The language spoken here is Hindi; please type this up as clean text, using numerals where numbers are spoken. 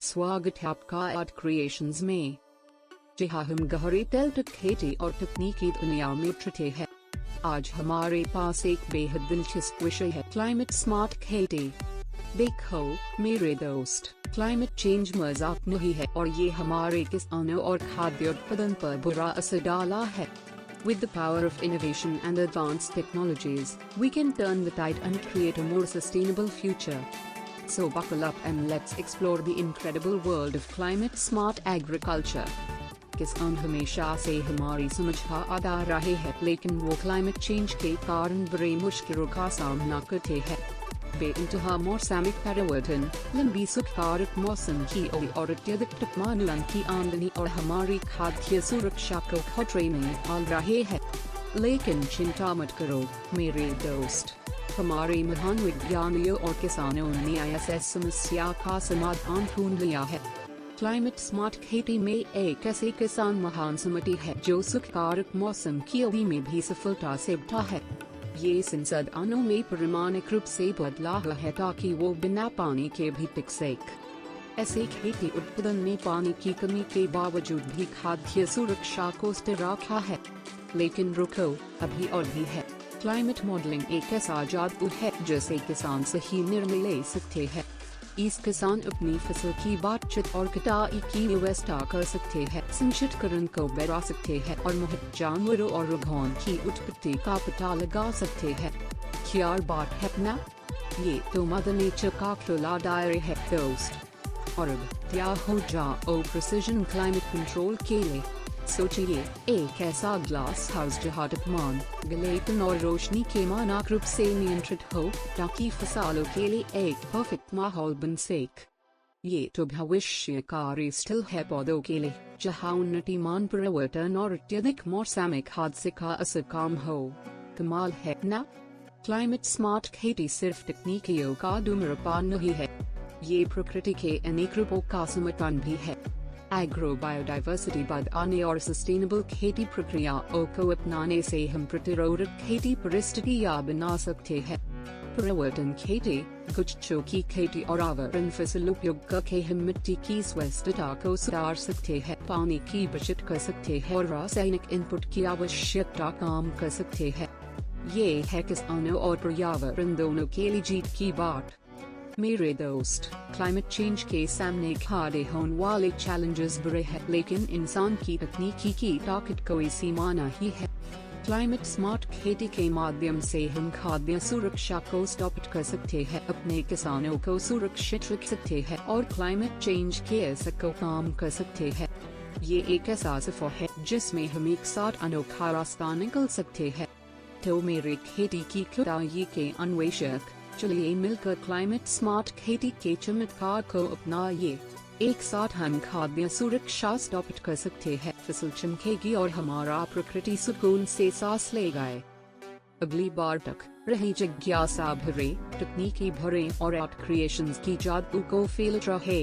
स्वागत है आपका आर्ट क्रिएशंस में। जहाँ हम गहरे तल तक खेती और तकनीकी दुनिया में जुटे हैं। आज हमारे पास एक बेहद दिलचस्प विषय है, क्लाइमेट स्मार्ट खेती। देखो मेरे दोस्त, क्लाइमेट चेंज मजाक नहीं है और ये हमारे किसानों और खाद्य उत्पादन पर बुरा असर डाला है। With the power of innovation and advanced technologies, we can turn the tide and create a more sustainable future. So buckle up and let's explore the incredible world of climate smart agriculture. किसान हमेशा से हमारी समझ आता रहे हैं, लेकिन वो क्लाइमेट चेंज के कारण बड़े मुश्किलों का सामना करते हैं। बेइंतहा मौसमिक परिवर्तन, लंबी सूखाड़, मौसम की और अत्यधिक तापमान की आमदनी और हमारी खाद्य सुरक्षा को खतरे में डाल रहे हैं। लेकिन चिंता मत करो मेरे दोस्त, हमारे महान वैज्ञानिकों और किसानों ने इस समस्या का समाधान ढूंढ लिया है। क्लाइमेट स्मार्ट खेती में एक ऐसे किसान महान समिति है जो सूखाड़ मौसम की अवधि में भी सफलता से उठा है। ये संसाधनों में प्रामाणिक रूप से बदलाव है ताकि वो बिना पानी के भी टिक सके। ऐसे खेती उत्पादन में पानी की कमी के बावजूद भी खाद्य सुरक्षा को स्थिर रखा है। लेकिन रुको, अभी और भी है। क्लाइमेट मॉडलिंग एक ऐसा जादू है जिससे किसान सही निर्णय ले सकते हैं। इस किसान अपनी फसल की बातचीत और कटाई की व्यवस्था कर सकते हैं, संचितकरण को बढ़ा सकते हैं और मुहित जानवरों और रगहावन की उत्पत्ति का पता लगा सकते हैं। क्या बात है ना? ये तो मदर नेचर का खुला दायरा है दोस्त। और अब तैयार हो जाओ प्रिसीजन क्लाइमेट कंट्रोल के लिए। सोचिए, एक ऐसा ग्लास हाउस जहाँ तापमान, गलन और रोशनी के मानक रूप से नियंत्रित हो ताकि फसलों के लिए एक परफेक्ट माहौल बन सके। ये तो भविष्यकारी स्थिल है पौधों के लिए, जहाँ उन्नतिमान परिवर्तन और अत्यधिक मौसमिक हादसे का असर कम हो। कमाल है ना? क्लाइमेट स्मार्ट खेती सिर्फ तकनीकियों का धूम्रपान नहीं है, ये प्रकृति के अनेक रूपों का समर्थन भी है। एग्रो बायोडाइवर्सिटी बढ़ाने और सस्टेनेबल खेती प्रक्रियाओं को अपनाने से हम प्रतिरोधक खेती परिस्थितियाँ बना सकते हैं। परिवर्तन खेती, गुच्छों की खेती और आवर्तन फसल उपयोग करके हम मिट्टी की स्वास्थ्यता को सुधार सकते हैं, पानी की बचत कर सकते हैं और रासायनिक इनपुट की आवश्यकता कम कर सकते हैं। ये है किसानों और पर्यावरण दोनों के लिए जीत की बात। मेरे दोस्त, क्लाइमेट चेंज के सामने खड़े होने वाले चैलेंजेस बड़े हैं, लेकिन इंसान की तकनीकी की ताकत कोई सीमा नहीं है। क्लाइमेट स्मार्ट खेती के माध्यम से हम खाद्य सुरक्षा को स्थापित कर सकते हैं, अपने किसानों को सुरक्षित रख सकते हैं और क्लाइमेट चेंज के असर को कम कर सकते हैं। ये एक ऐसा सफर है जिसमें हम एक साथ अनोखा रास्ता निकल सकते हैं। तो मेरे खेती की खुदाई के अन्वेषक, चलिए मिलकर क्लाइमेट स्मार्ट खेती के चमत्कार को अपनाइए। एक साथ हम खाद्य सुरक्षा स्थापित कर सकते हैं, फसल चमकेगी और हमारा प्रकृति सुकून से सांस ले गए। अगली बार तक रही जिज्ञासा भरे, तकनीकी भरे और आर्ट क्रिएशंस की जादू को फैल रहे।